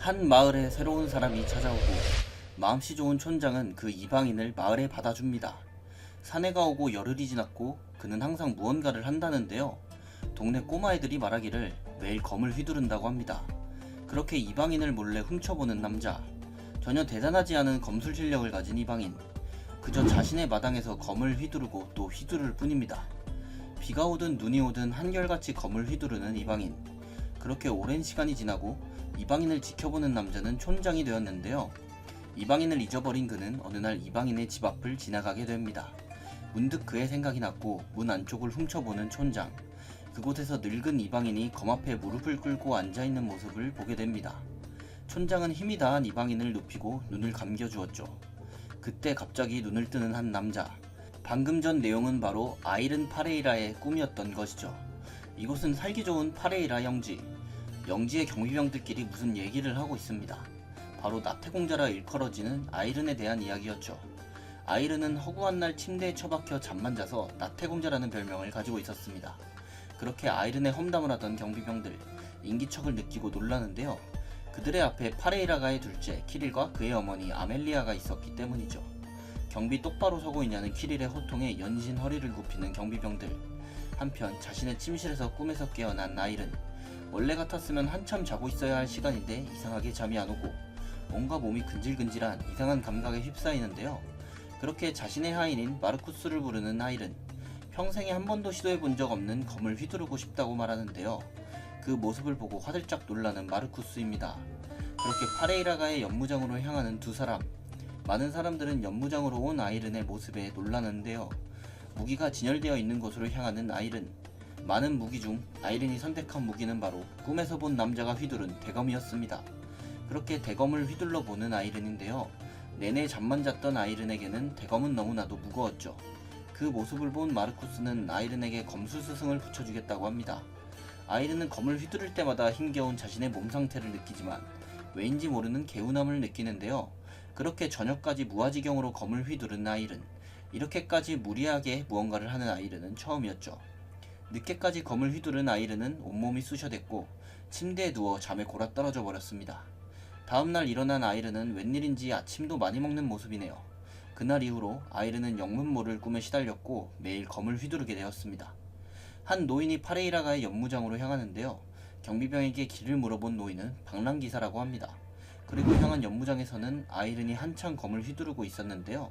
한 마을에 새로운 사람이 찾아오고 마음씨 좋은 촌장은 그 이방인을 마을에 받아줍니다. 사내가 오고 열흘이 지났고 그는 항상 무언가를 한다는데요. 동네 꼬마애들이 말하기를 매일 검을 휘두른다고 합니다. 그렇게 이방인을 몰래 훔쳐보는 남자. 전혀 대단하지 않은 검술 실력을 가진 이방인. 그저 자신의 마당에서 검을 휘두르고 또 휘두를 뿐입니다. 비가 오든 눈이 오든 한결같이 검을 휘두르는 이방인. 그렇게 오랜 시간이 지나고 이방인을 지켜보는 남자는 촌장이 되었는데요. 이방인을 잊어버린 그는 어느 날 이방인의 집 앞을 지나가게 됩니다. 문득 그의 생각이 났고 문 안쪽을 훔쳐보는 촌장. 그곳에서 늙은 이방인이 검 앞에 무릎을 꿇고 앉아있는 모습을 보게 됩니다. 촌장은 힘이 다한 이방인을 눕히고 눈을 감겨주었죠. 그때 갑자기 눈을 뜨는 한 남자. 방금 전 내용은 바로 아이른 파레이라의 꿈이었던 것이죠. 이곳은 살기 좋은 파레이라 영지. 영지의 경비병들끼리 무슨 얘기를 하고 있습니다. 바로 나태공자라 일컬어지는 아이른에 대한 이야기였죠. 아이른은 허구한 날 침대에 처박혀 잠만 자서 나태공자라는 별명을 가지고 있었습니다. 그렇게 아이른의 험담을 하던 경비병들, 인기척을 느끼고 놀라는데요. 그들의 앞에 파레이라가의 둘째 키릴과 그의 어머니 아멜리아가 있었기 때문이죠. 경비 똑바로 서고 있냐는 키릴의 호통에 연신 허리를 굽히는 경비병들. 한편 자신의 침실에서 꿈에서 깨어난 아이른. 원래 같았으면 한참 자고 있어야 할 시간인데 이상하게 잠이 안 오고 온갖 몸이 근질근질한 이상한 감각에 휩싸이는데요. 그렇게 자신의 하인인 마르쿠스를 부르는 아이른. 평생에 한 번도 시도해본 적 없는 검을 휘두르고 싶다고 말하는데요. 그 모습을 보고 화들짝 놀라는 마르쿠스입니다. 그렇게 파레이라가의 연무장으로 향하는 두 사람. 많은 사람들은 연무장으로 온 아이른의 모습에 놀라는데요. 무기가 진열되어 있는 곳으로 향하는 아이른. 많은 무기 중 아이른이 선택한 무기는 바로 꿈에서 본 남자가 휘두른 대검이었습니다. 그렇게 대검을 휘둘러 보는 아이른인데요. 내내 잠만 잤던 아이른에게는 대검은 너무나도 무거웠죠. 그 모습을 본 마르쿠스는 아이른에게 검술 스승을 붙여주겠다고 합니다. 아이른은 검을 휘두를 때마다 힘겨운 자신의 몸 상태를 느끼지만 왜인지 모르는 개운함을 느끼는데요. 그렇게 저녁까지 무아지경으로 검을 휘두른 아이른. 이렇게까지 무리하게 무언가를 하는 아이른은 처음이었죠. 늦게까지 검을 휘두른 아이른은 온몸이 쑤셔댔고 침대에 누워 잠에 골아떨어져 버렸습니다. 다음날 일어난 아이른은 웬일인지 아침도 많이 먹는 모습이네요. 그날 이후로 아이른은 영문모를 꿈에 시달렸고 매일 검을 휘두르게 되었습니다. 한 노인이 파레이라가의 연무장으로 향하는데요. 경비병에게 길을 물어본 노인은 방랑기사라고 합니다. 그리고 향한 연무장에서는 아이른이 한창 검을 휘두르고 있었는데요.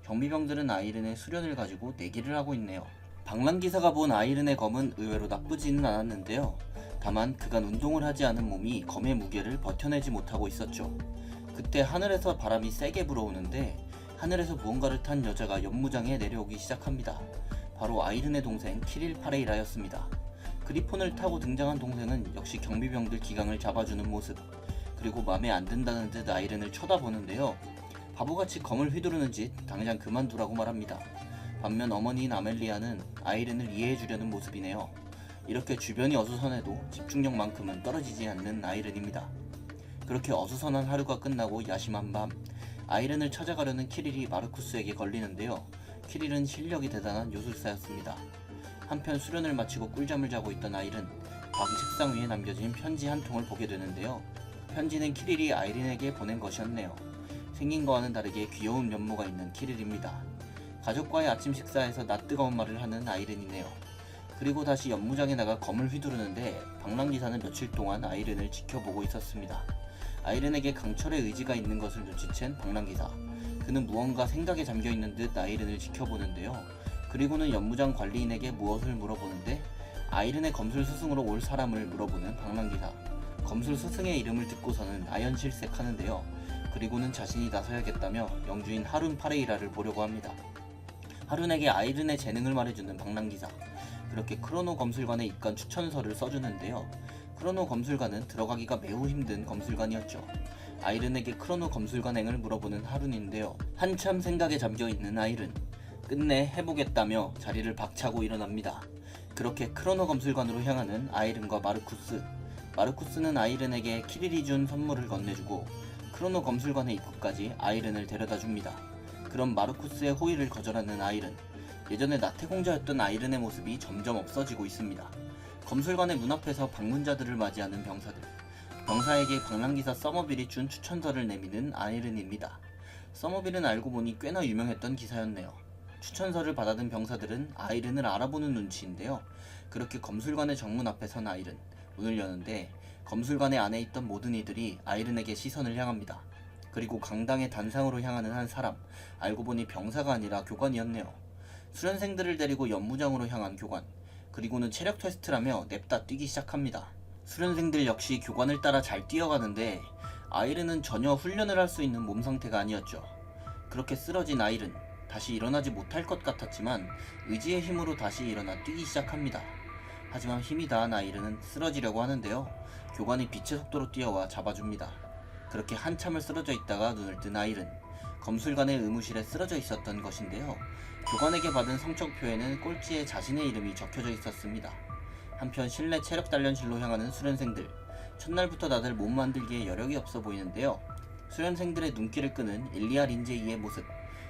경비병들은 아이른의 수련을 가지고 내기를 하고 있네요. 방랑기사가 본 아이른의 검은 의외로 나쁘지는 않았는데요. 다만 그간 운동을 하지 않은 몸이 검의 무게를 버텨내지 못하고 있었죠. 그때 하늘에서 바람이 세게 불어오는데 하늘에서 무언가를 탄 여자가 연무장에 내려오기 시작합니다. 바로 아이른의 동생 키릴 파레이라였습니다. 그리폰을 타고 등장한 동생은 역시 경비병들 기강을 잡아주는 모습. 그리고 맘에 안 든다는 듯 아이른을 쳐다보는데요. 바보같이 검을 휘두르는 짓 당장 그만두라고 말합니다. 반면 어머니인 아멜리아는 아이른을 이해해주려는 모습이네요. 이렇게 주변이 어수선해도 집중력만큼은 떨어지지 않는 아이른입니다. 그렇게 어수선한 하루가 끝나고 야심한 밤, 아이른을 찾아가려는 키릴이 마르쿠스에게 걸리는데요. 키릴은 실력이 대단한 요술사였습니다. 한편 수련을 마치고 꿀잠을 자고 있던 아이른, 방 책상 위에 남겨진 편지 한 통을 보게 되는데요. 편지는 키릴이 아이린에게 보낸 것이었네요. 생긴 거와는 다르게 귀여운 면모가 있는 키릴입니다. 가족과의 아침 식사에서 낯뜨거운 말을 하는 아이른이네요. 그리고 다시 연무장에 나가 검을 휘두르는데 방랑기사는 며칠 동안 아이른을 지켜보고 있었습니다. 아이른에게 강철의 의지가 있는 것을 눈치챈 방랑기사. 그는 무언가 생각에 잠겨있는 듯 아이른을 지켜보는데요. 그리고는 연무장 관리인에게 무엇을 물어보는데 아이른의 검술 스승으로 올 사람을 물어보는 방랑기사. 검술 스승의 이름을 듣고서는 아연실색하는데요. 그리고는 자신이 나서야겠다며 영주인 하룬 파레이라를 보려고 합니다. 하룬에게 아이른의 재능을 말해주는 방랑기사. 그렇게 크로노 검술관에 입관 추천서를 써주는데요. 크로노 검술관은 들어가기가 매우 힘든 검술관이었죠. 아이른에게 크로노 검술관행을 물어보는 하룬인데요. 한참 생각에 잠겨있는 아이른. 끝내 해보겠다며 자리를 박차고 일어납니다. 그렇게 크로노 검술관으로 향하는 아이른과 마르쿠스. 마르쿠스는 아이른에게 키릴이 준 선물을 건네주고 크로노 검술관의 입구까지 아이른을 데려다줍니다. 그럼 마르쿠스의 호의를 거절하는 아이른. 예전에 나태공자였던 아이른의 모습이 점점 없어지고 있습니다. 검술관의 문 앞에서 방문자들을 맞이하는 병사들. 병사에게 방랑기사 서머빌이 준 추천서를 내미는 아이른입니다. 서머빌은 알고 보니 꽤나 유명했던 기사였네요. 추천서를 받아든 병사들은 아이른을 알아보는 눈치인데요. 그렇게 검술관의 정문 앞에 선 아이른, 문을 여는데 검술관의 안에 있던 모든 이들이 아이른에게 시선을 향합니다. 그리고 강당의 단상으로 향하는 한 사람, 알고 보니 병사가 아니라 교관이었네요. 수련생들을 데리고 연무장으로 향한 교관, 그리고는 체력 테스트라며 냅다 뛰기 시작합니다. 수련생들 역시 교관을 따라 잘 뛰어가는데 아이른은 전혀 훈련을 할 수 있는 몸 상태가 아니었죠. 그렇게 쓰러진 아이른, 다시 일어나지 못할 것 같았지만 의지의 힘으로 다시 일어나 뛰기 시작합니다. 하지만 힘이 다한 아이른은 쓰러지려고 하는데요. 교관이 빛의 속도로 뛰어와 잡아줍니다. 그렇게 한참을 쓰러져 있다가 눈을 뜬 아이른, 검술관의 의무실에 쓰러져 있었던 것인데요. 교관에게 받은 성적표에는 꼴찌에 자신의 이름이 적혀져 있었습니다. 한편 실내 체력 단련실로 향하는 수련생들, 첫날부터 다들 몸 만들기에 여력이 없어 보이는데요. 수련생들의 눈길을 끄는 일리아 린제이의 모습,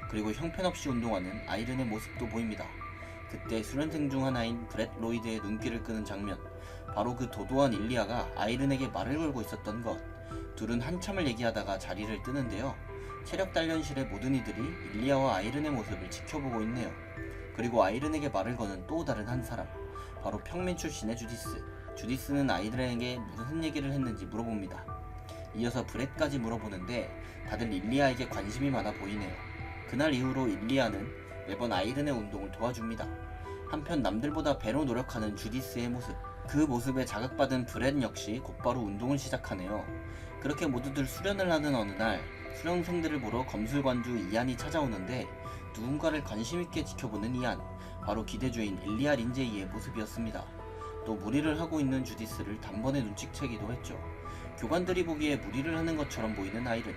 그리고 형편없이 운동하는 아이른의 모습도 보입니다. 그때 수련생 중 하나인 브렛 로이드의 눈길을 끄는 장면, 바로 그 도도한 일리아가 아이른에게 말을 걸고 있었던 것. 둘은 한참을 얘기하다가 자리를 뜨는데요. 체력 단련실의 모든 이들이 일리아와 아이른의 모습을 지켜보고 있네요. 그리고 아이른에게 말을 거는 또 다른 한 사람, 바로 평민 출신의 주디스. 주디스는 아이른에게 무슨 얘기를 했는지 물어봅니다. 이어서 브렛까지 물어보는데 다들 일리아에게 관심이 많아 보이네요. 그날 이후로 일리아는 매번 아이른의 운동을 도와줍니다. 한편 남들보다 배로 노력하는 주디스의 모습, 그 모습에 자극받은 브렛 역시 곧바로 운동을 시작하네요. 그렇게 모두들 수련을 하는 어느 날 수련생들을 보러 검술관주 이안이 찾아오는데 누군가를 관심있게 지켜보는 이안, 바로 기대주인 일리아 린제이의 모습이었습니다. 또 무리를 하고 있는 주디스를 단번에 눈치채기도 했죠. 교관들이 보기에 무리를 하는 것처럼 보이는 아이른,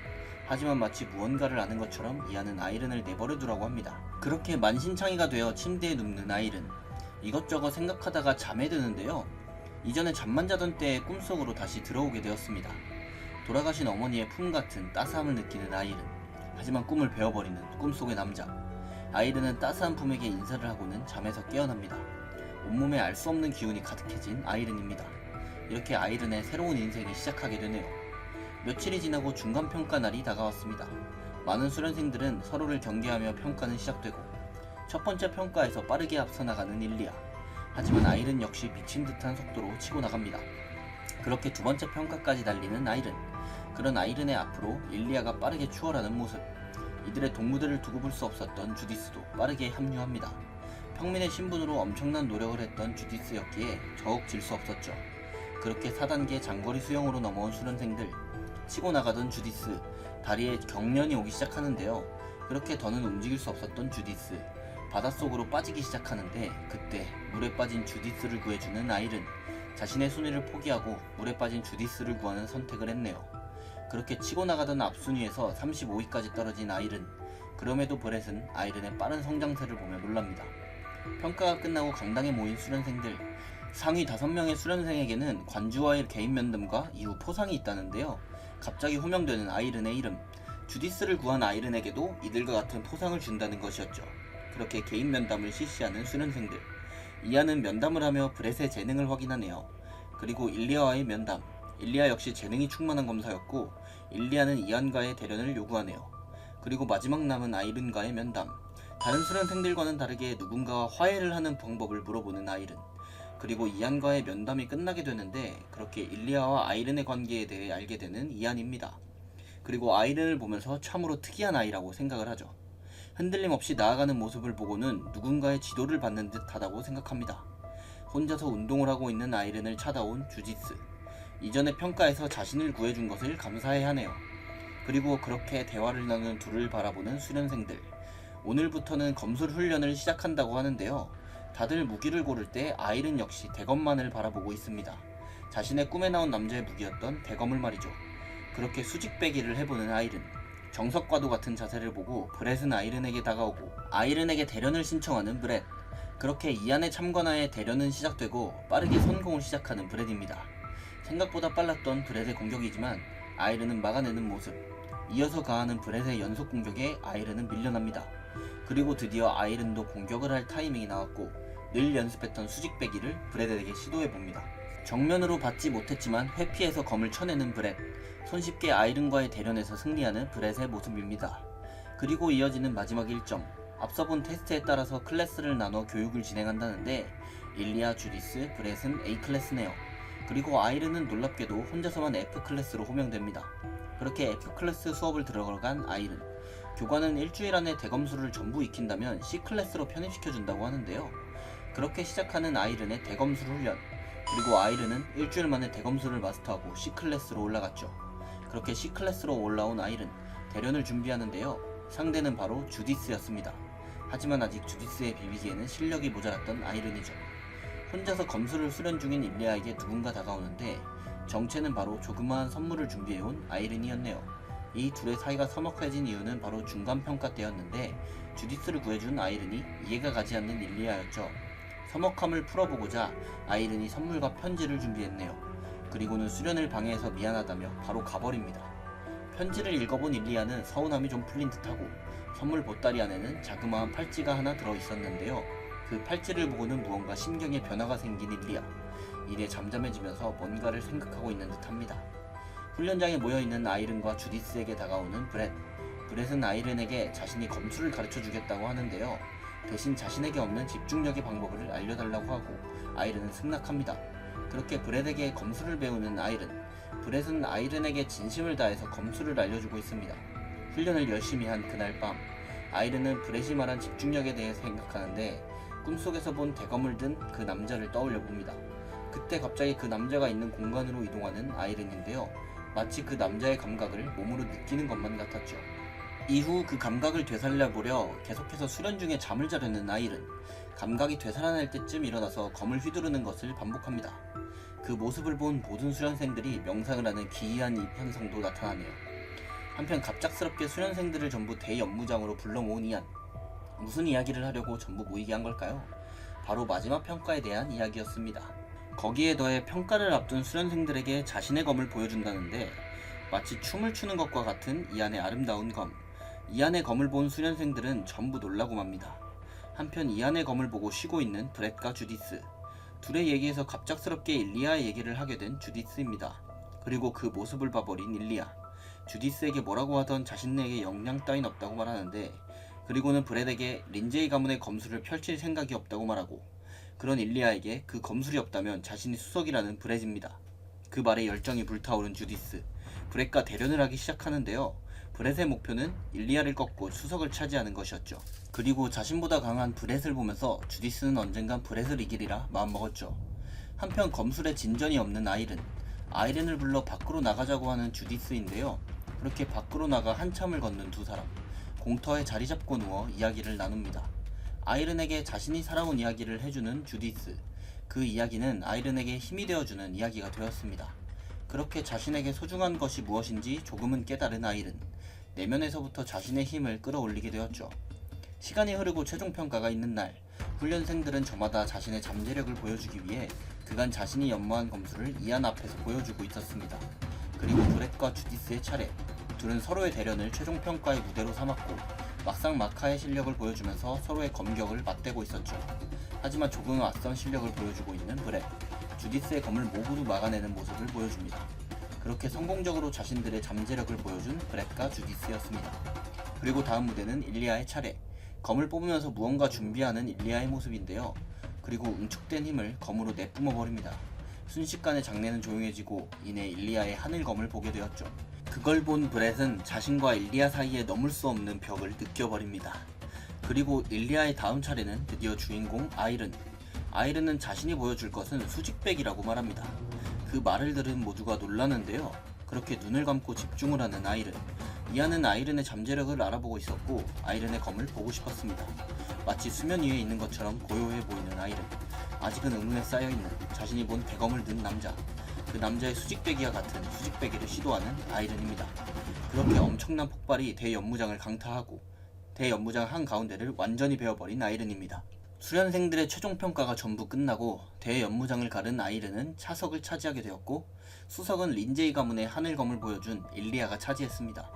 하지만 마치 무언가를 아는 것처럼 이안은 아이른을 내버려 두라고 합니다. 그렇게 만신창이가 되어 침대에 눕는 아이른, 이것저것 생각하다가 잠에 드는데요. 이전에 잠만 자던 때의 꿈속으로 다시 들어오게 되었습니다. 돌아가신 어머니의 품 같은 따스함을 느끼는 아이른, 하지만 꿈을 베어버리는 꿈속의 남자. 아이른은 따스한 품에게 인사를 하고는 잠에서 깨어납니다. 온몸에 알 수 없는 기운이 가득해진 아이른입니다. 이렇게 아이른의 새로운 인생이 시작하게 되네요. 며칠이 지나고 중간평가 날이 다가왔습니다. 많은 수련생들은 서로를 경계하며 평가는 시작되고 첫 번째 평가에서 빠르게 앞서 나가는 일리아. 하지만 아이른 역시 미친 듯한 속도로 치고 나갑니다. 그렇게 두 번째 평가까지 달리는 아이른. 그런 아이른의 앞으로 일리아가 빠르게 추월하는 모습. 이들의 동무들을 두고 볼 수 없었던 주디스도 빠르게 합류합니다. 평민의 신분으로 엄청난 노력을 했던 주디스였기에 더욱 질 수 없었죠. 그렇게 4단계 장거리 수영으로 넘어온 수련생들, 치고 나가던 주디스, 다리에 경련이 오기 시작하는데요. 그렇게 더는 움직일 수 없었던 주디스, 바닷속으로 빠지기 시작하는데 그때 물에 빠진 주디스를 구해주는 아이른, 자신의 순위를 포기하고 물에 빠진 주디스를 구하는 선택을 했네요. 그렇게 치고 나가던 앞순위에서 35위까지 떨어진 아이른. 그럼에도 브렛은 아이른의 빠른 성장세를 보며 놀랍니다. 평가가 끝나고 강당에 모인 수련생들, 상위 5명의 수련생에게는 관주와의 개인 면담과 이후 포상이 있다는데요. 갑자기 호명되는 아이른의 이름, 주디스를 구한 아이른에게도 이들과 같은 포상을 준다는 것이었죠. 그렇게 개인 면담을 실시하는 수련생들, 이안은 면담을 하며 브렛의 재능을 확인하네요. 그리고 일리아와의 면담, 일리아 역시 재능이 충만한 검사였고 일리아는 이안과의 대련을 요구하네요. 그리고 마지막 남은 아이른과의 면담, 다른 수련생들과는 다르게 누군가와 화해를 하는 방법을 물어보는 아이른. 그리고 이안과의 면담이 끝나게 되는데 그렇게 일리아와 아이른의 관계에 대해 알게 되는 이안입니다. 그리고 아이른을 보면서 참으로 특이한 아이라고 생각을 하죠. 흔들림 없이 나아가는 모습을 보고는 누군가의 지도를 받는 듯 하다고 생각합니다. 혼자서 운동을 하고 있는 아이른을 찾아온 주디스. 이전의 평가에서 자신을 구해준 것을 감사해야 하네요. 그리고 그렇게 대화를 나누는 둘을 바라보는 수련생들. 오늘부터는 검술 훈련을 시작한다고 하는데요. 다들 무기를 고를 때 아이른 역시 대검만을 바라보고 있습니다. 자신의 꿈에 나온 남자의 무기였던 대검을 말이죠. 그렇게 수직배기를 해보는 아이른. 정석과도 같은 자세를 보고 브렛은 아이른에게 다가오고 아이른에게 대련을 신청하는 브렛. 그렇게 이안의 참관하에 대련은 시작되고 빠르게 선공을 시작하는 브렛입니다. 생각보다 빨랐던 브렛의 공격이지만 아이른은 막아내는 모습. 이어서 가하는 브렛의 연속 공격에 아이른은 밀려납니다. 그리고 드디어 아이른도 공격을 할 타이밍이 나왔고 늘 연습했던 수직배기를 브렛에게 시도해봅니다. 정면으로 받지 못했지만 회피해서 검을 쳐내는 브렛, 손쉽게 아이른과의 대련에서 승리하는 브렛의 모습입니다. 그리고 이어지는 마지막 일정, 앞서 본 테스트에 따라서 클래스를 나눠 교육을 진행한다는데 일리아, 주디스, 브렛은 A클래스네요. 그리고 아이른은 놀랍게도 혼자서만 F클래스로 호명됩니다. 그렇게 F클래스 수업을 들어간 아이른, 교관은 일주일 안에 대검술을 전부 익힌다면 C클래스로 편입시켜준다고 하는데요. 그렇게 시작하는 아이른의 대검술 훈련, 그리고 아이른은 일주일 만에 대검술을 마스터하고 C클래스로 올라갔죠. 그렇게 C클래스로 올라온 아이른, 대련을 준비하는데요. 상대는 바로 주디스였습니다. 하지만 아직 주디스에 비비기에는 실력이 모자랐던 아이른이죠. 혼자서 검술을 수련 중인 일리아에게 누군가 다가오는데 정체는 바로 조그마한 선물을 준비해온 아이른이었네요. 이 둘의 사이가 서먹해진 이유는 바로 중간평가 때였는데 주디스를 구해준 아이른이 이해가 가지 않는 일리아였죠. 서먹함을 풀어보고자 아이른이 선물과 편지를 준비했네요. 그리고는 수련을 방해해서 미안하다며 바로 가버립니다. 편지를 읽어본 일리아는 서운함이 좀 풀린 듯하고 선물 보따리 안에는 자그마한 팔찌가 하나 들어있었는데요. 그 팔찌를 보고는 무언가 심경에 변화가 생긴 일리아. 이내 잠잠해지면서 뭔가를 생각하고 있는 듯합니다. 훈련장에 모여있는 아이른과 주디스에게 다가오는 브렛. 브렛은 아이른에게 자신이 검술을 가르쳐주겠다고 하는데요. 대신 자신에게 없는 집중력의 방법을 알려달라고 하고 아이른은 승낙합니다. 그렇게 브렛에게 검술을 배우는 아이른. 브렛은 아이른에게 진심을 다해서 검술을 알려주고 있습니다. 훈련을 열심히 한 그날 밤, 아이른은 브렛이 말한 집중력에 대해 생각하는데 꿈속에서 본 대검을 든 그 남자를 떠올려 봅니다. 그때 갑자기 그 남자가 있는 공간으로 이동하는 아이른인데요. 마치 그 남자의 감각을 몸으로 느끼는 것만 같았죠. 이후 그 감각을 되살려보려 계속해서 수련 중에 잠을 자려는 아이른. 감각이 되살아날 때쯤 일어나서 검을 휘두르는 것을 반복합니다. 그 모습을 본 모든 수련생들이 명상을 하는 기이한 현상도 나타나네요. 한편 갑작스럽게 수련생들을 전부 대연무장으로 불러 모은 이안. 무슨 이야기를 하려고 전부 모이게 한 걸까요? 바로 마지막 평가에 대한 이야기였습니다. 거기에 더해 평가를 앞둔 수련생들에게 자신의 검을 보여준다는데 마치 춤을 추는 것과 같은 이안의 아름다운 검. 이안의 검을 본 수련생들은 전부 놀라고 맙니다. 한편 이안의 검을 보고 쉬고 있는 브렛과 주디스. 둘의 얘기에서 갑작스럽게 일리아의 얘기를 하게 된 주디스입니다. 그리고 그 모습을 봐버린 일리아. 주디스에게 뭐라고 하던 자신에게 역량 따윈 없다고 말하는데 그리고는 브렛에게 린제이 가문의 검술을 펼칠 생각이 없다고 말하고 그런 일리아에게 그 검술이 없다면 자신이 수석이라는 브렛입니다. 그 말에 열정이 불타오른 주디스. 브렛과 대련을 하기 시작하는데요. 브렛의 목표는 일리아를 꺾고 수석을 차지하는 것이었죠. 그리고 자신보다 강한 브렛을 보면서 주디스는 언젠간 브렛을 이기리라 마음먹었죠. 한편 검술에 진전이 없는 아이른. 아이른을 불러 밖으로 나가자고 하는 주디스인데요. 그렇게 밖으로 나가 한참을 걷는 두 사람. 공터에 자리 잡고 누워 이야기를 나눕니다. 아이른에게 자신이 살아온 이야기를 해주는 주디스. 그 이야기는 아이른에게 힘이 되어주는 이야기가 되었습니다. 그렇게 자신에게 소중한 것이 무엇인지 조금은 깨달은 아이른. 내면에서부터 자신의 힘을 끌어올리게 되었죠. 시간이 흐르고 최종 평가가 있는 날, 훈련생들은 저마다 자신의 잠재력을 보여주기 위해 그간 자신이 연마한 검술을 이안 앞에서 보여주고 있었습니다. 그리고 브렛과 주디스의 차례. 둘은 서로의 대련을 최종 평가의 무대로 삼았고 막상 막하의 실력을 보여주면서 서로의 검격을 맞대고 있었죠. 하지만 조금 앞선 실력을 보여주고 있는 브렛. 주디스의 검을 모두 막아내는 모습을 보여줍니다. 그렇게 성공적으로 자신들의 잠재력을 보여준 브렛과 주디스였습니다. 그리고 다음 무대는 일리아의 차례. 검을 뽑으면서 무언가 준비하는 일리아의 모습인데요. 그리고 응축된 힘을 검으로 내뿜어 버립니다. 순식간에 장내는 조용해지고 이내 일리아의 하늘검을 보게 되었죠. 그걸 본 브렛은 자신과 일리아 사이에 넘을 수 없는 벽을 느껴버립니다. 그리고 일리아의 다음 차례는 드디어 주인공 아이른. 아이른은 자신이 보여줄 것은 수직백이라고 말합니다. 그 말을 들은 모두가 놀라는데요. 그렇게 눈을 감고 집중을 하는 아이른. 이안은 아이른의 잠재력을 알아보고 있었고 아이른의 검을 보고 싶었습니다. 마치 수면 위에 있는 것처럼 고요해 보이는 아이른. 아직은 의문에 쌓여있는 자신이 본 대검을 든 남자. 그 남자의 수직배기와 같은 수직배기를 시도하는 아이른입니다. 그렇게 엄청난 폭발이 대연무장을 강타하고 대연무장 한가운데를 완전히 베어버린 아이른입니다. 수련생들의 최종평가가 전부 끝나고 대연무장을 가른 아이른은 차석을 차지하게 되었고 수석은 린제이 가문의 하늘검을 보여준 일리아가 차지했습니다.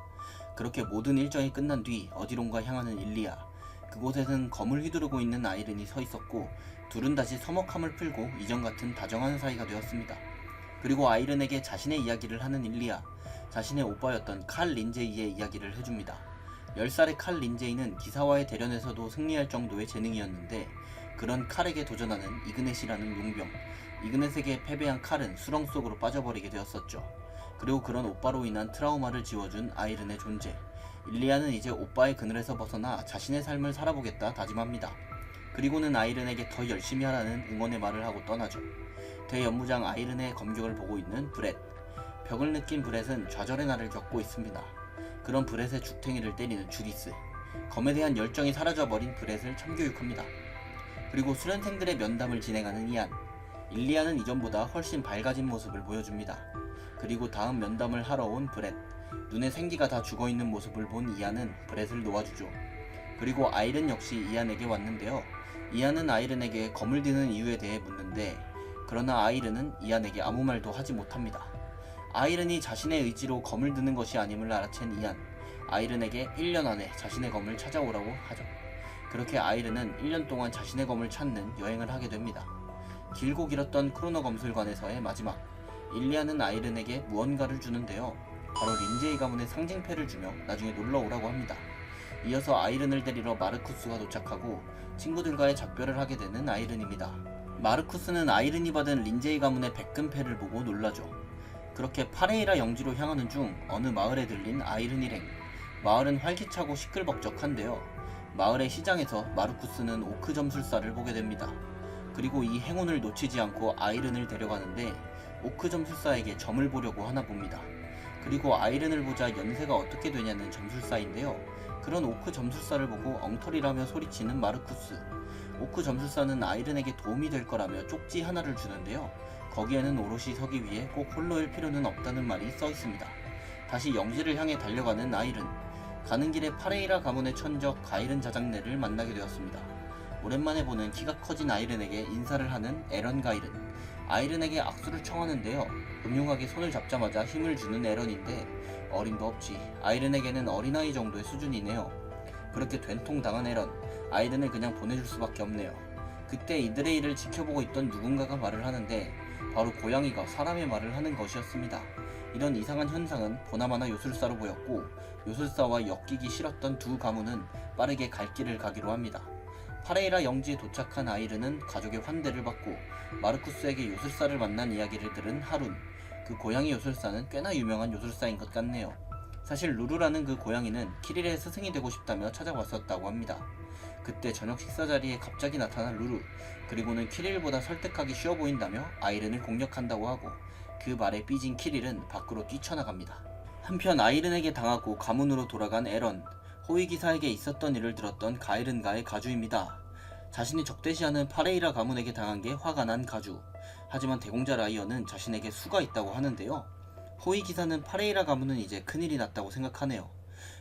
그렇게 모든 일정이 끝난 뒤 어디론가 향하는 일리아. 그곳에는 검을 휘두르고 있는 아이른이 서 있었고 둘은 다시 서먹함을 풀고 이전 같은 다정한 사이가 되었습니다. 그리고 아이른에게 자신의 이야기를 하는 일리아, 자신의 오빠였던 칼 린제이의 이야기를 해줍니다. 10살의 칼 린제이는 기사와의 대련에서도 승리할 정도의 재능이었는데 그런 칼에게 도전하는 이그넷이라는 용병, 이그넷에게 패배한 칼은 수렁 속으로 빠져버리게 되었었죠. 그리고 그런 오빠로 인한 트라우마를 지워준 아이른의 존재, 일리아는 이제 오빠의 그늘에서 벗어나 자신의 삶을 살아보겠다 다짐합니다. 그리고는 아이른에게 더 열심히 하라는 응원의 말을 하고 떠나죠. 대연무장 아이른의 검격을 보고 있는 브렛, 벽을 느낀 브렛은 좌절의 날을 겪고 있습니다. 그런 브렛의 죽탱이를 때리는 주디스, 검에 대한 열정이 사라져버린 브렛을 참교육합니다. 그리고 수련생들의 면담을 진행하는 이안, 일리아는 이전보다 훨씬 밝아진 모습을 보여줍니다. 그리고 다음 면담을 하러 온 브렛, 눈에 생기가 다 죽어있는 모습을 본 이안은 브렛을 놓아주죠. 그리고 아이른 역시 이안에게 왔는데요. 이안은 아이른에게 검을 드는 이유에 대해 묻는데 그러나 아이른은 이안에게 아무 말도 하지 못합니다. 아이른이 자신의 의지로 검을 드는 것이 아님을 알아챈 이안, 아이른에게 1년 안에 자신의 검을 찾아오라고 하죠. 그렇게 아이른은 1년 동안 자신의 검을 찾는 여행을 하게 됩니다. 길고 길었던 크로노 검술관에서의 마지막, 일리아는 아이른에게 무언가를 주는데요. 바로 린제이 가문의 상징패를 주며 나중에 놀러오라고 합니다. 이어서 아이른을 데리러 마르쿠스가 도착하고 친구들과의 작별을 하게 되는 아이른입니다. 마르쿠스는 아이른이 받은 린제이 가문의 백금패를 보고 놀라죠. 그렇게 파레이라 영지로 향하는 중 어느 마을에 들린 아이른 일행. 마을은 활기차고 시끌벅적한데요. 마을의 시장에서 마르쿠스는 오크 점술사를 보게 됩니다. 그리고 이 행운을 놓치지 않고 아이른을 데려가는데 오크 점술사에게 점을 보려고 하나 봅니다. 그리고 아이른을 보자 연세가 어떻게 되냐는 점술사인데요. 그런 오크 점술사를 보고 엉터리라며 소리치는 마르쿠스. 오크 점술사는 아이른에게 도움이 될 거라며 쪽지 하나를 주는데요. 거기에는 오롯이 서기 위해 꼭 홀로일 필요는 없다는 말이 써 있습니다. 다시 영지를 향해 달려가는 아이른. 가는 길에 파레이라 가문의 천적 가이른 자장네를 만나게 되었습니다. 오랜만에 보는 키가 커진 아이른에게 인사를 하는 에런 가이른. 아이른에게 악수를 청하는데요. 음흉하게 손을 잡자마자 힘을 주는 에런인데 어림도 없지. 아이른에게는 어린아이 정도의 수준이네요. 그렇게 된통당한 에런. 아이른을 그냥 보내줄 수밖에 없네요. 그때 이들의 일을 지켜보고 있던 누군가가 말을 하는데 바로 고양이가 사람의 말을 하는 것이었습니다. 이런 이상한 현상은 보나마나 요술사로 보였고 요술사와 엮이기 싫었던 두 가문은 빠르게 갈 길을 가기로 합니다. 파레이라 영지에 도착한 아이른은 가족의 환대를 받고 마르쿠스에게 요술사를 만난 이야기를 들은 하룬. 그 고양이 요술사는 꽤나 유명한 요술사인 것 같네요. 사실 루루라는 그 고양이는 키릴의 스승이 되고 싶다며 찾아왔었다고 합니다. 그때 저녁 식사 자리에 갑자기 나타난 루루, 그리고는 키릴보다 설득하기 쉬워 보인다며 아이른을 공격한다고 하고 그 말에 삐진 키릴은 밖으로 뛰쳐나갑니다. 한편 아이른에게 당하고 가문으로 돌아간 에런, 호위기사에게 있었던 일을 들었던 가이른가의 가주입니다. 자신이 적대시하는 파레이라 가문에게 당한 게 화가 난 가주. 하지만 대공자 라이언은 자신에게 수가 있다고 하는데요. 호위기사는 파레이라 가문은 이제 큰일이 났다고 생각하네요.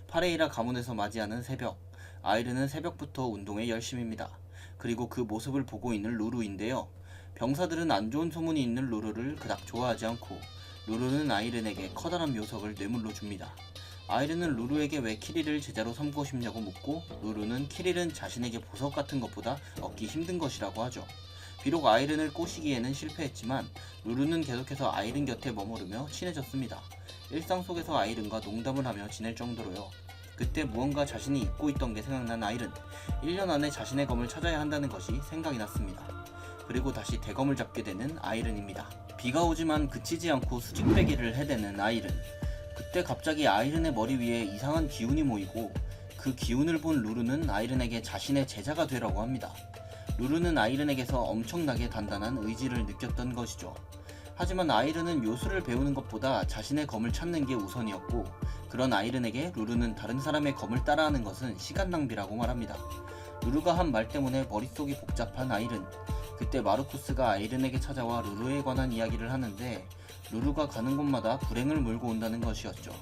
파레이라 가문에서 맞이하는 새벽. 아이른은 새벽부터 운동에 열심입니다. 그리고 그 모습을 보고 있는 루루인데요. 병사들은 안 좋은 소문이 있는 루루를 그닥 좋아하지 않고 루루는 아이른에게 커다란 묘석을 뇌물로 줍니다. 아이른은 루루에게 왜 키릴을 제자로 삼고 싶냐고 묻고 루루는 키릴은 자신에게 보석 같은 것보다 얻기 힘든 것이라고 하죠. 비록 아이른을 꼬시기에는 실패했지만 루루는 계속해서 아이른 곁에 머무르며 친해졌습니다. 일상 속에서 아이른과 농담을 하며 지낼 정도로요. 그때 무언가 자신이 잊고 있던 게 생각난 아이른. 1년 안에 자신의 검을 찾아야 한다는 것이 생각이 났습니다. 그리고 다시 대검을 잡게 되는 아이른입니다. 비가 오지만 그치지 않고 수직배기를 해대는 아이른. 그때 갑자기 아이른의 머리 위에 이상한 기운이 모이고 그 기운을 본 루루는 아이른에게 자신의 제자가 되라고 합니다. 루루는 아이른에게서 엄청나게 단단한 의지를 느꼈던 것이죠. 하지만 아이른은 요술을 배우는 것보다 자신의 검을 찾는 게 우선이었고 그런 아이른에게 루루는 다른 사람의 검을 따라하는 것은 시간 낭비라고 말합니다. 루루가 한 말 때문에 머릿속이 복잡한 아이른. 그때 마르쿠스가 아이른에게 찾아와 루루에 관한 이야기를 하는데 루루가 가는 곳마다 불행을 몰고 온다는 것이었죠.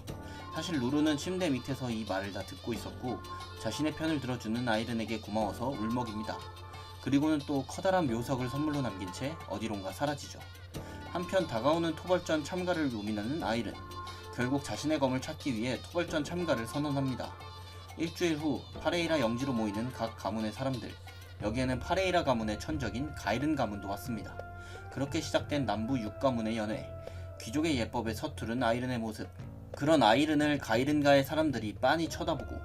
사실 루루는 침대 밑에서 이 말을 다 듣고 있었고 자신의 편을 들어주는 아이른에게 고마워서 울먹입니다. 그리고는 또 커다란 묘석을 선물로 남긴 채 어디론가 사라지죠. 한편 다가오는 토벌전 참가를 고민하는 아이른. 결국 자신의 검을 찾기 위해 토벌전 참가를 선언합니다. 일주일 후 파레이라 영지로 모이는 각 가문의 사람들. 여기에는 파레이라 가문의 천적인 가이른 가문도 왔습니다. 그렇게 시작된 남부 6가문의 연회. 귀족의 예법에 서투른 아이른의 모습. 그런 아이른을 가이른가의 사람들이 빤히 쳐다보고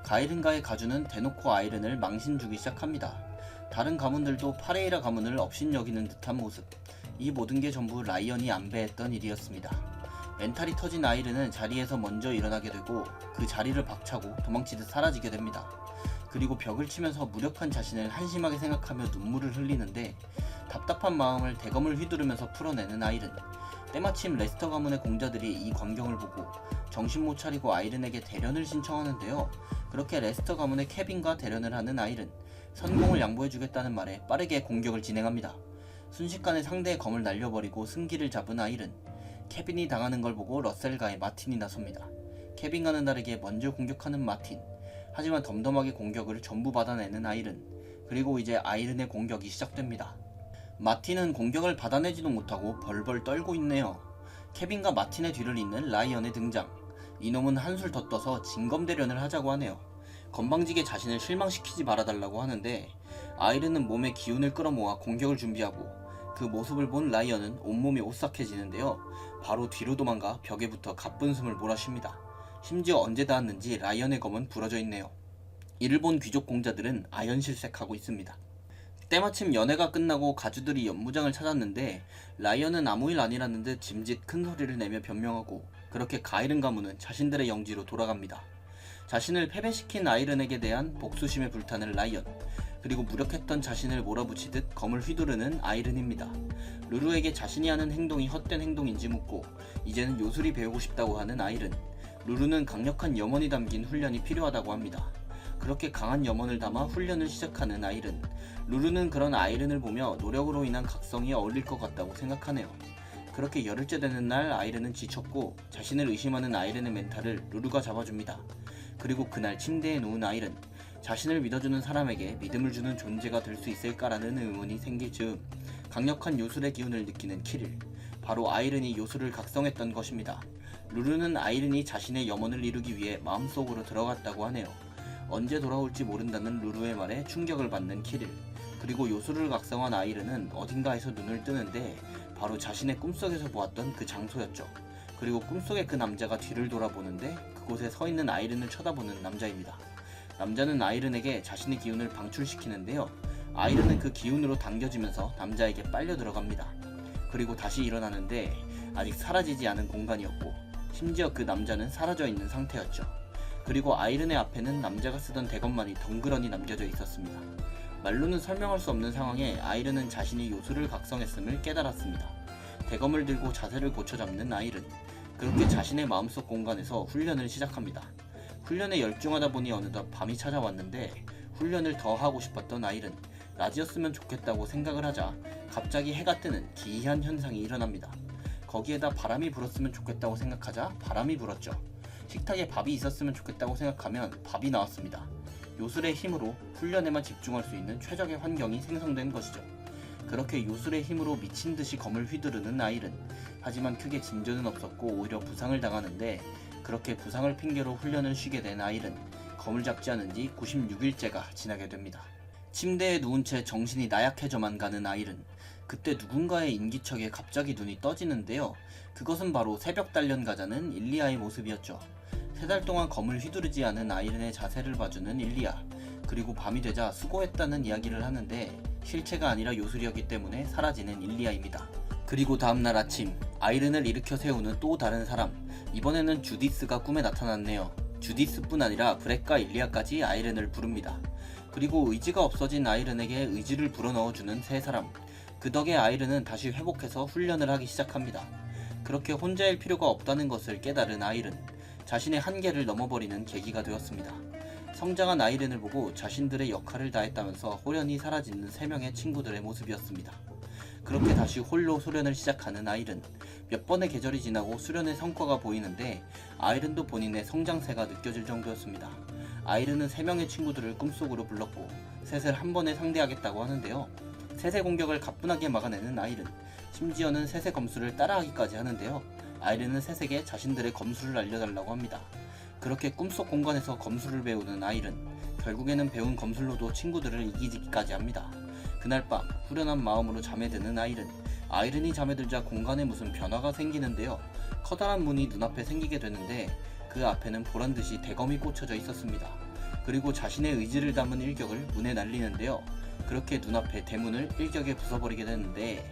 가이른가의 가주는 대놓고 아이른을 망신 주기 시작합니다. 다른 가문들도 파레이라 가문을 업신여기는 듯한 모습. 이 모든 게 전부 라이언이 안배했던 일이었습니다. 멘탈이 터진 아이른은 자리에서 먼저 일어나게 되고 그 자리를 박차고 도망치듯 사라지게 됩니다. 그리고 벽을 치면서 무력한 자신을 한심하게 생각하며 눈물을 흘리는데 답답한 마음을 대검을 휘두르면서 풀어내는 아이른. 때마침 레스터 가문의 공자들이 이 광경을 보고 정신 못 차리고 아이른에게 대련을 신청하는데요. 그렇게 레스터 가문의 케빈과 대련을 하는 아이른. 선공을 양보해주겠다는 말에 빠르게 공격을 진행합니다. 순식간에 상대의 검을 날려버리고 승기를 잡은 아이른. 케빈이 당하는 걸 보고 러셀과의 마틴이 나섭니다. 케빈과는 다르게 먼저 공격하는 마틴. 하지만 덤덤하게 공격을 전부 받아내는 아이른. 그리고 이제 아이른의 공격이 시작됩니다. 마틴은 공격을 받아내지도 못하고 벌벌 떨고 있네요. 케빈과 마틴의 뒤를 잇는 라이언의 등장. 이놈은 한술 더 떠서 진검대련을 하자고 하네요. 건방지게 자신을 실망시키지 말아달라고 하는데 아이른은 몸에 기운을 끌어모아 공격을 준비하고 그 모습을 본 라이언은 온몸이 오싹해지는데요. 바로 뒤로 도망가 벽에 붙어 가쁜 숨을 몰아쉽니다. 심지어 언제 닿았는지 라이언의 검은 부러져 있네요. 이를 본 귀족 공자들은 아연실색하고 있습니다. 때마침 연회가 끝나고 가주들이 연무장을 찾았는데 라이언은 아무 일 아니라는 듯 짐짓 큰 소리를 내며 변명하고 그렇게 가이른 가문은 자신들의 영지로 돌아갑니다. 자신을 패배시킨 아이른에게 대한 복수심에 불타는 라이언. 그리고 무력했던 자신을 몰아붙이듯 검을 휘두르는 아이른입니다. 루루에게 자신이 하는 행동이 헛된 행동인지 묻고 이제는 요술이 배우고 싶다고 하는 아이른. 루루는 강력한 염원이 담긴 훈련이 필요하다고 합니다. 그렇게 강한 염원을 담아 훈련을 시작하는 아이른. 루루는 그런 아이른을 보며 노력으로 인한 각성이 어울릴 것 같다고 생각하네요. 그렇게 열흘째 되는 날 아이른은 지쳤고 자신을 의심하는 아이른의 멘탈을 루루가 잡아줍니다. 그리고 그날 침대에 누운 아이른. 자신을 믿어주는 사람에게 믿음을 주는 존재가 될 수 있을까라는 의문이 생길 즈음 강력한 요술의 기운을 느끼는 키릴. 바로 아이른이 요술을 각성했던 것입니다. 루루는 아이른이 자신의 염원을 이루기 위해 마음속으로 들어갔다고 하네요. 언제 돌아올지 모른다는 루루의 말에 충격을 받는 키릴. 그리고 요술을 각성한 아이른은 어딘가에서 눈을 뜨는데 바로 자신의 꿈속에서 보았던 그 장소였죠. 그리고 꿈속의 그 남자가 뒤를 돌아보는데 그곳에 서 있는 아이른을 쳐다보는 남자입니다. 남자는 아이른에게 자신의 기운을 방출시키는데요. 아이른은 그 기운으로 당겨지면서 남자에게 빨려 들어갑니다. 그리고 다시 일어나는데 아직 사라지지 않은 공간이었고 심지어 그 남자는 사라져 있는 상태였죠. 그리고 아이른의 앞에는 남자가 쓰던 대검만이 덩그러니 남겨져 있었습니다. 말로는 설명할 수 없는 상황에 아이른은 자신이 요술을 각성했음을 깨달았습니다. 대검을 들고 자세를 고쳐 잡는 아이른. 그렇게 자신의 마음속 공간에서 훈련을 시작합니다. 훈련에 열중하다 보니 어느덧 밤이 찾아왔는데 훈련을 더 하고 싶었던 아이른. 낮이었으면 좋겠다고 생각을 하자 갑자기 해가 뜨는 기이한 현상이 일어납니다. 거기에다 바람이 불었으면 좋겠다고 생각하자 바람이 불었죠. 식탁에 밥이 있었으면 좋겠다고 생각하면 밥이 나왔습니다. 요술의 힘으로 훈련에만 집중할 수 있는 최적의 환경이 생성된 것이죠. 그렇게 요술의 힘으로 미친 듯이 검을 휘두르는 아이른. 하지만 크게 진전은 없었고 오히려 부상을 당하는데 그렇게 부상을 핑계로 훈련을 쉬게 된 아이른. 검을 잡지 않은 지 96일째가 지나게 됩니다. 침대에 누운 채 정신이 나약해져만 가는 아이른. 그때 누군가의 인기척에 갑자기 눈이 떠지는데요. 그것은 바로 새벽 단련가자는 일리아의 모습이었죠. 3달 동안 검을 휘두르지 않은 아이른의 자세를 봐주는 일리아. 그리고 밤이 되자 수고했다는 이야기를 하는데 실체가 아니라 요술이었기 때문에 사라지는 일리아입니다. 그리고 다음날 아침 아이른을 일으켜 세우는 또 다른 사람. 이번에는 주디스가 꿈에 나타났네요. 주디스뿐 아니라 브렉과 일리아까지 아이른을 부릅니다. 그리고 의지가 없어진 아이른에게 의지를 불어넣어주는 세 사람. 그 덕에 아이른은 다시 회복해서 훈련을 하기 시작합니다. 그렇게 혼자일 필요가 없다는 것을 깨달은 아이른. 자신의 한계를 넘어버리는 계기가 되었습니다. 성장한 아이른을 보고 자신들의 역할을 다했다면서 호련히 사라지는 3명의 친구들의 모습이었습니다. 그렇게 다시 홀로 소련을 시작하는 아이른. 몇 번의 계절이 지나고 수련의 성과가 보이는데 아이른도 본인의 성장세가 느껴질 정도였습니다. 아이른은 3명의 친구들을 꿈속으로 불렀고 셋을 한 번에 상대하겠다고 하는데요. 셋의 공격을 가뿐하게 막아내는 아이른. 심지어는 셋의 검수를 따라하기까지 하는데요. 아이른은 셋에게 자신들의 검수를 알려달라고 합니다. 그렇게 꿈속 공간에서 검술을 배우는 아일은 결국에는 배운 검술로도 친구들을 이기기까지 합니다. 그날 밤 후련한 마음으로 잠에 드는 아이른이 잠에 들자 공간에 무슨 변화가 생기는데요. 커다란 문이 눈앞에 생기게 되는데 그 앞에는 보란듯이 대검이 꽂혀져 있었습니다. 그리고 자신의 의지를 담은 일격을 문에 날리는데요. 그렇게 눈앞에 대문을 일격에 부숴버리게 되는데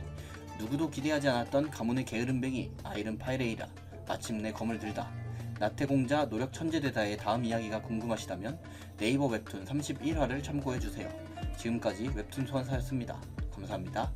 누구도 기대하지 않았던 가문의 게으름뱅이 아이른 파이레이라 마침내 검을 들다. 나태공자 노력천재되다의 다음 이야기가 궁금하시다면 네이버 웹툰 31화를 참고해주세요. 지금까지 웹툰 소환사였습니다. 감사합니다.